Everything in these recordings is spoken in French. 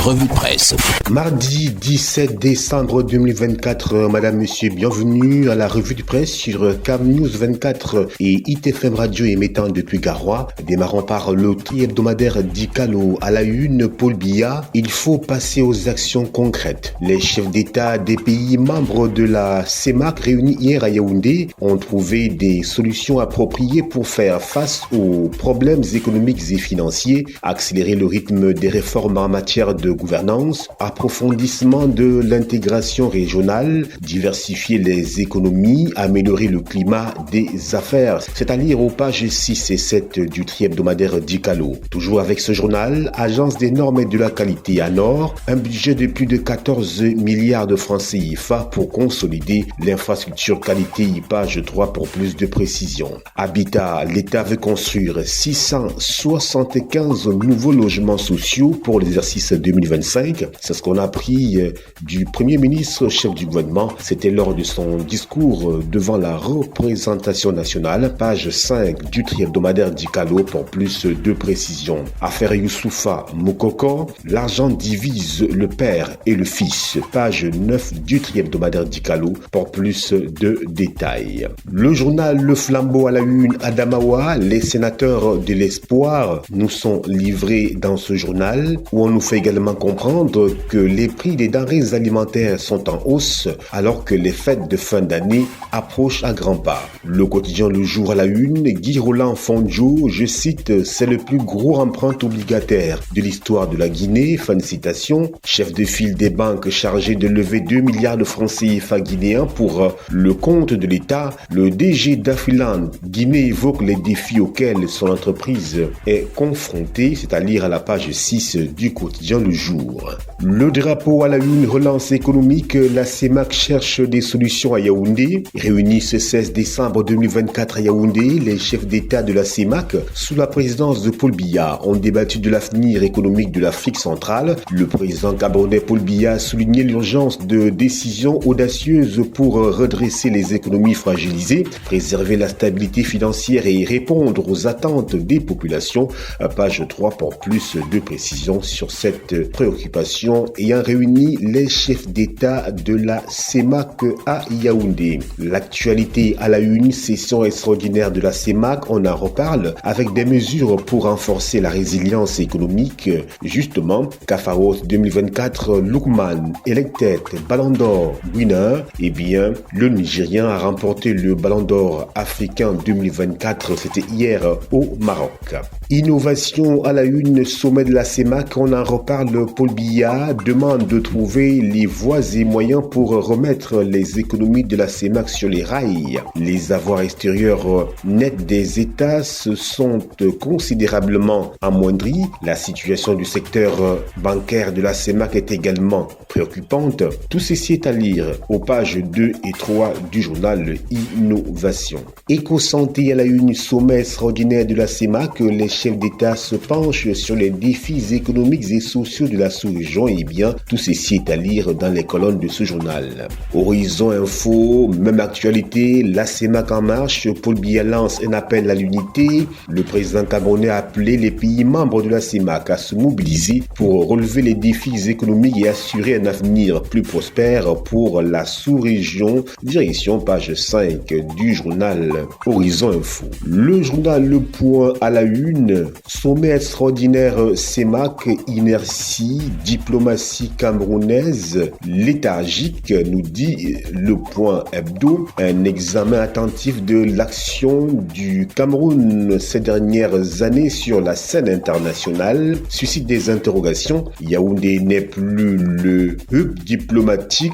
revue de presse. Mardi 17 décembre 2024, madame, monsieur, bienvenue à la revue de presse sur Cam News 24 et ITFM Radio émettant depuis Garoua. Démarrons par le tri-hebdomadaire d'Icalo à la une, Paul Biya. Il faut passer aux actions concrètes. Les chefs d'État des pays membres de la CEMAC réunis hier à Yaoundé ont trouvé des solutions appropriées pour faire face aux problèmes économiques et financiers, accélérer le rythme des réformes en matière de gouvernance, approfondissement de l'intégration régionale, diversifier les économies, améliorer le climat des affaires. C'est à lire aux pages 6 et 7 du tri-hebdomadaire d'Icalo. Toujours avec ce journal, Agence des normes et de la qualité ANOR, un budget de plus de 14 milliards de francs CFA pour consolider l'infrastructure qualité, page 3 pour plus de précision. Habitat, l'État veut construire 675 nouveaux logements sociaux pour l'exercice 2025. C'est ce qu'on a appris du Premier ministre, chef du gouvernement. C'était lors de son discours devant la représentation nationale, page 5 du tri-hebdomadaire d'Icalo pour plus de précision. Affaire Youssoufa Moukoko, l'argent divise le père et le fils, page 9 du tri-hebdomadaire d'Icalo pour plus de détails. Le journal Le Flambeau à la une, Adamawa, les sénateurs de l'espoir nous sont livrés dans ce journal où on nous fait également comprendre que les prix des denrées alimentaires sont en hausse alors que les fêtes de fin d'année approchent à grands pas. Le quotidien Le Jour à la une, Guy Roland Fondjo, je cite, c'est le plus gros emprunt obligataire de l'histoire de la Guinée, fin de citation. Chef de file des banques chargé de lever 2 milliards de francs CFA guinéens pour le compte de l'État, le DG d'Afiland Guinée évoque les défis auxquels son entreprise est confrontée, c'est à lire à la page 6 du quotidien Le Jour. Le drapeau à la une, relance économique, la CEMAC cherche des solutions à Yaoundé. Réunis ce 16 décembre 2024 à Yaoundé, les chefs d'État de la CEMAC, sous la présidence de Paul Biya, ont débattu de l'avenir économique de l'Afrique centrale. Le président gabonais Paul Biya a souligné l'urgence de décisions audacieuses pour redresser les économies fragilisées, préserver la stabilité financière et répondre aux attentes des populations. Page 3 pour plus de précisions sur cette préoccupation ayant réuni les chefs d'État de la CEMAC à Yaoundé. L'actualité à la une, session extraordinaire de la CEMAC, on en reparle avec des mesures pour renforcer la résilience économique. Justement, Kafaros 2024, Lookman, Elected, Ballon d'Or, winner, eh bien, le Nigérien a remporté le Ballon d'Or africain 2024, c'était hier au Maroc. Innovation à la une, sommet de la CEMAC, on en reparle, Paul Biya demande de trouver les voies et moyens pour remettre les économies de la CEMAC sur les rails. Les avoirs extérieurs nets des États se sont considérablement amoindris. La situation du secteur bancaire de la CEMAC est également préoccupante. Tout ceci est à lire aux pages 2 et 3 du journal Innovation. Éco-santé à la une, sommet extraordinaire de la CEMAC, les chefs d'État se penchent sur les défis économiques et sociaux de la sous-région. Eh bien, tout ceci est à lire dans les colonnes de ce journal. Horizon Info, même actualité, la CEMAC en marche, Paul Biya lance un appel à l'unité. Le président camerounais a appelé les pays membres de la CEMAC à se mobiliser pour relever les défis économiques et assurer un avenir plus prospère pour la sous-région. Direction page 5 du journal Horizon Info. Le journal Le Point à la une, sommet extraordinaire CEMAC, inertie, diplomatie camerounaise, léthargique, nous dit Le Point Hebdo. Un examen attentif de l'action du Cameroun ces dernières années sur la scène internationale suscite des interrogations. Yaoundé n'est plus le hub diplomatique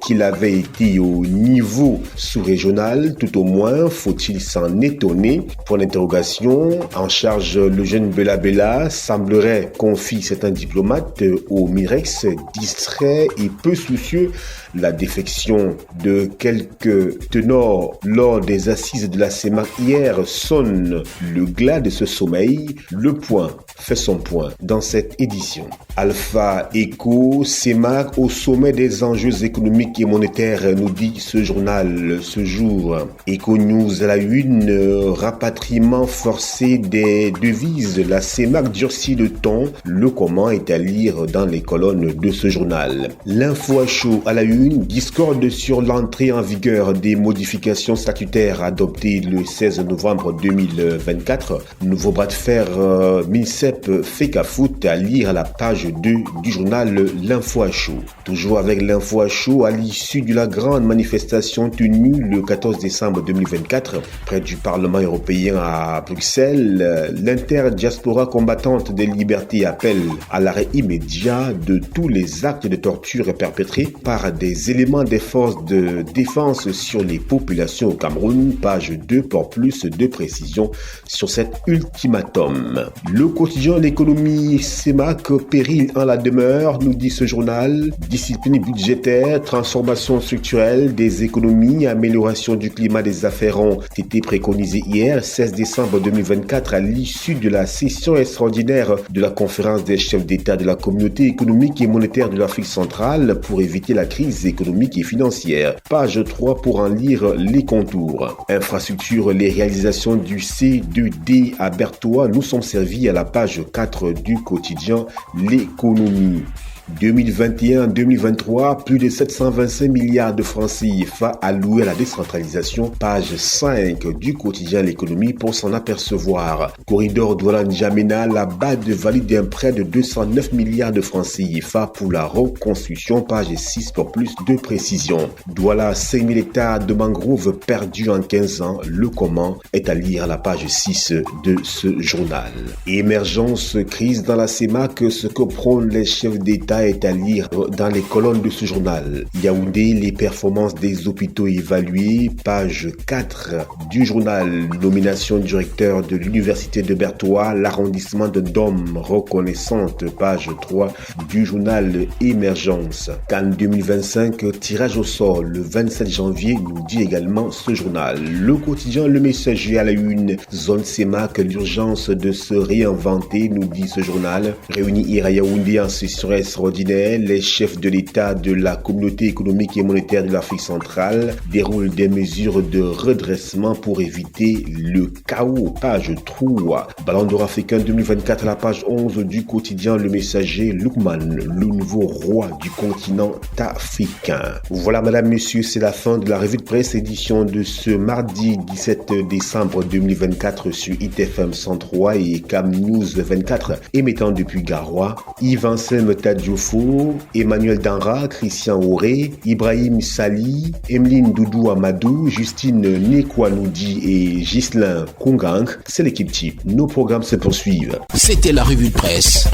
qu'il avait été au niveau sous-régional, tout au moins, faut-il s'en étonner? Pour l'interrogation, en charge le jeune Bella Bella semblerait, confie certains diplomates, au Mirex, distrait et peu soucieux. La défection de quelques ténors lors des assises de la CEMAC hier sonne le glas de ce sommeil. Le Point fait son point dans cette édition. Alpha Eco, CEMAC au sommet des enjeux économiques et monétaires, nous dit ce journal ce jour. Eco News à la une, rapatriement forcé des devises. La CEMAC durcit le ton. Le comment est à lire dans les colonnes de ce journal. L'info à chaud à la une, discorde sur l'entrée en vigueur des modifications statutaires adoptées le 16 novembre 2024. Nouveau bras de fer MINSEP FECAFOOT à lire à la page 2 du journal L'info à chaud. Toujours avec l'info à chaud, à l'issue de la grande manifestation tenue le 14 décembre 2024 près du Parlement européen à Bruxelles, l'interdiaspora combattante des libertés appelle à l'arrêt immédiat de tous les actes de torture perpétrés par des éléments des forces de défense sur les populations au Cameroun. Page 2 pour plus de précisions sur cet ultimatum. Le quotidien L'économie CEMAC, péril en la demeure, nous dit ce journal. Discipline budgétaire, transformation structurelle des économies, amélioration du climat des affaires ont été préconisées hier, 16 décembre 2024, à l'issue de la session extraordinaire de la conférence des chefs d'État de la communauté économique et monétaire de l'Afrique centrale pour éviter la crise économique et financière. Page 3 pour en lire les contours. Infrastructure, les réalisations du C2D à Berthois nous sont servies à la page 4 du quotidien L'économie. 2021-2023, plus de 725 milliards de francs CFA alloués à la décentralisation. Page 5 du quotidien L'économie pour s'en apercevoir. Corridor Douala-N'Djamena, la BAD valide un prêt de 209 milliards de francs CFA pour la reconstruction. Page 6 pour plus de précision. Douala, 5000 hectares de mangroves perdus en 15 ans. Le comment est à lire à la page 6 de ce journal. Émergence, crise dans la CEMAC, ce que prônent les chefs d'État est à lire dans les colonnes de ce journal. Yaoundé, les performances des hôpitaux évaluées, page 4 du journal. Nomination directeur de l'université de Berthois, l'arrondissement de Dôme reconnaissante, page 3 du journal Émergence. Cannes 2025, tirage au sort le 27 janvier, nous dit également ce journal. Le quotidien Le Messager à la une, zone CEMAC, l'urgence de se réinventer, nous dit ce journal. Réunis hier à Yaoundé en session extraordinaire, les chefs de l'État de la communauté économique et monétaire de l'Afrique centrale déroulent des mesures de redressement pour éviter le chaos. Page 3. Ballon d'or africain 2024 à la page 11 du quotidien Le Messager. Lookman, le nouveau roi du continent africain. Voilà, madame, messieurs, c'est la fin de la revue de presse édition de ce mardi 17 décembre 2024 sur ITFM 103 et Cam News 24 émettant depuis Garoua. Yves-Anselme Tadjoufo, Emmanuel Danra, Christian Auré, Ibrahim Sali, Emeline Doudou Amadou, Justine Nekwanoudi et Ghislain Kongang. C'est l'équipe type. Nos programmes se poursuivent. C'était la revue de presse.